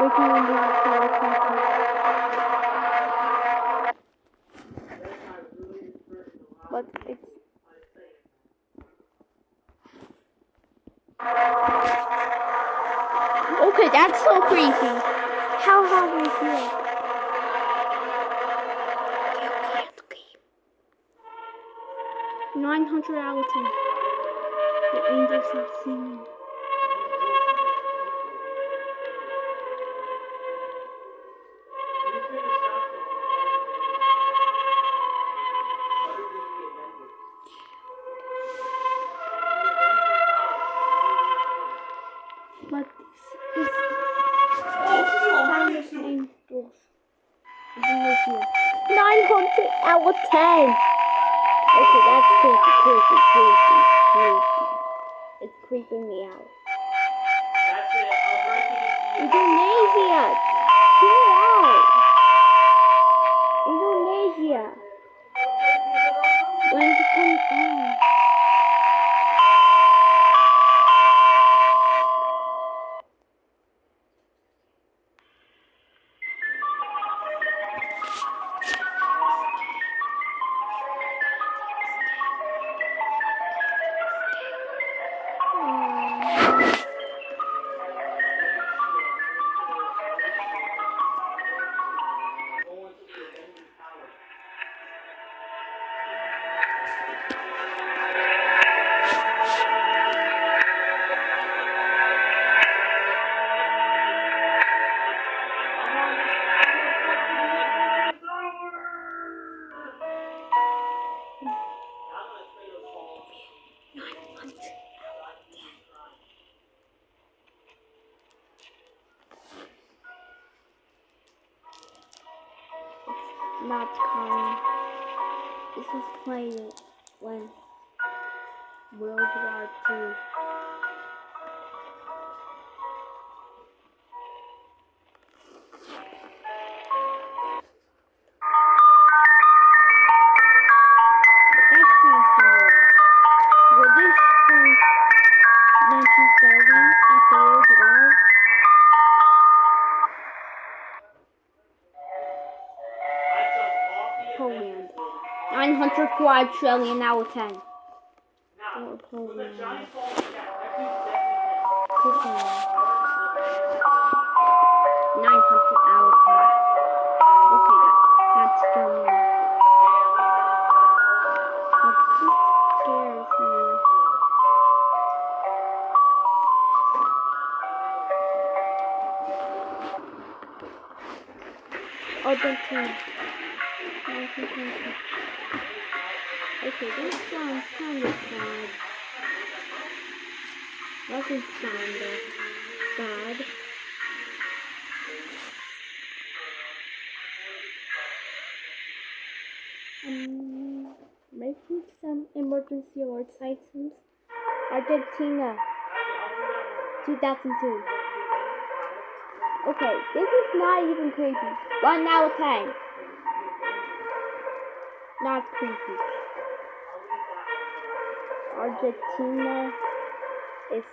breaking into the so exciting. But it's okay, that's so creepy. How hard is it? 900 out of 10. The angels are singing. But this sound of angels is in the here. 900 out of 10. Okay, that's creepy. It's creeping me out. That's it. I'll break it. Indonesia! Get out! Indonesia! When's it coming on? Not coming. This was playing when World War II. That sounds familiar. Swedish from 1930 at the World War. Poland. 900 quadrillion out of 10. Oh, Poland. Poland. 900 out of 10. Okay, that's Germany. But this scares me. Argentina. Okay, this sounds kind of sad. Doesn't sound sad. Making some emergency alert systems. Argentina, 2002. Okay, this is not even creepy. 1 out of 10. Not creepy. Argentina is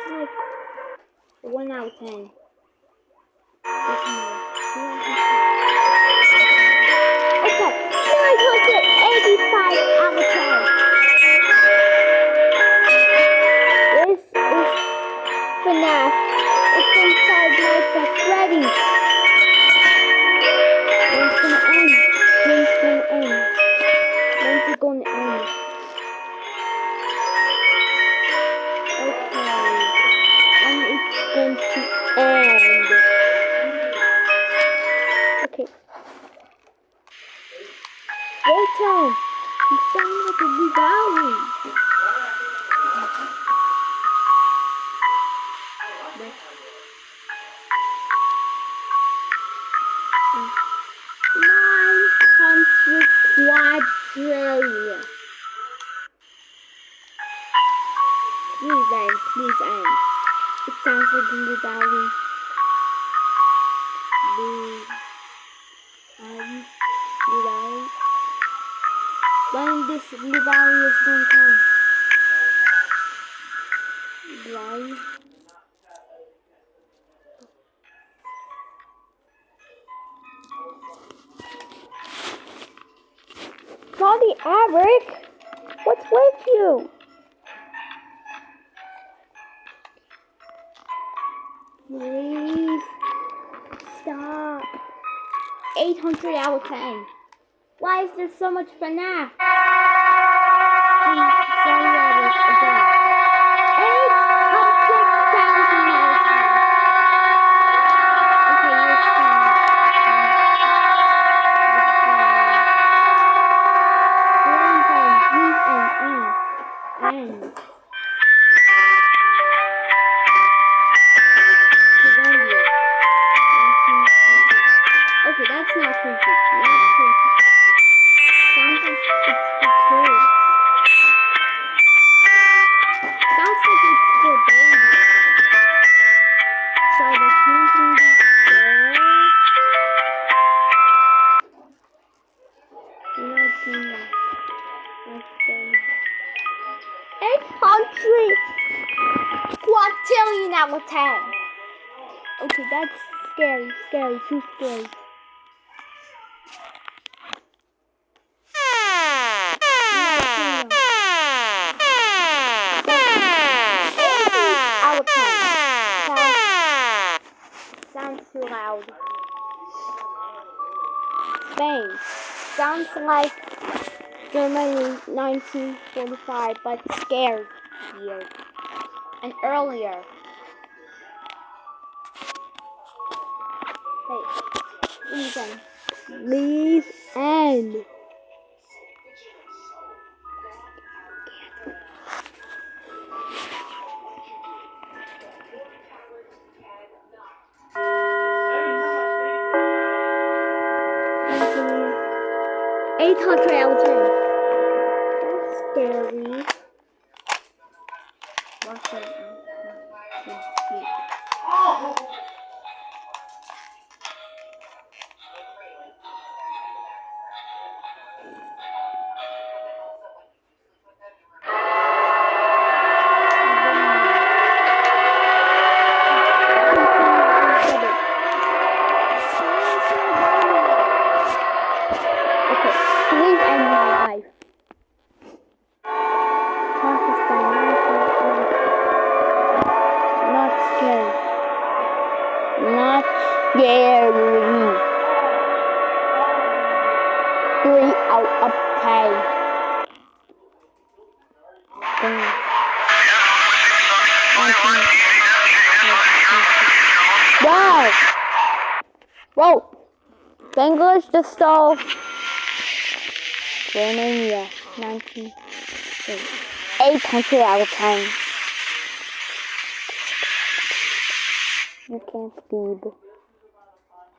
like 1 out of 10. Okay, 985 out of 10. This is FNAF. It's inside Nights at Freddy's. When's it gonna end? When's it gonna end? When's it gonna end? Okay. And it's going to end. Okay. Wait on. You sound like a Bugatti. Quadrillion. Please end. It sounds like Blue Valley. Blue Valley. When this Blue Valley is going to come? Blind. Hey, Eric! What's with you? Please stop. 800 out of 10. Why is there so much FNAF? Please, sorry, Eric, again. 800,000 out of 10. Okay, you're fine. Please, end. Okay, that's not creepy. Not creepy. Sounds like it's for kids. Sounds like it's for babies. So the camping there. Let's go. 800 quadrillion out of 10. Okay, that's scary, too scary. Out of 10. Sounds too loud. Spain. Sounds like Germany 1945, but scared year. And earlier. Hey, please end. End. 800 out of 10. That's scary. Watch it. Please end my life. Pakistan, not scary. Not scary. 3 out of 10. Wow! Whoa! English the stall. Romania, 800 out of 10. You can't speed.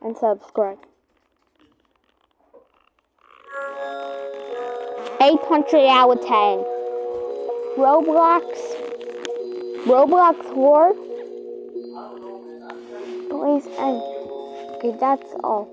And subscribe. 800 out of 10. Roblox 4. Please end. Okay, that's all.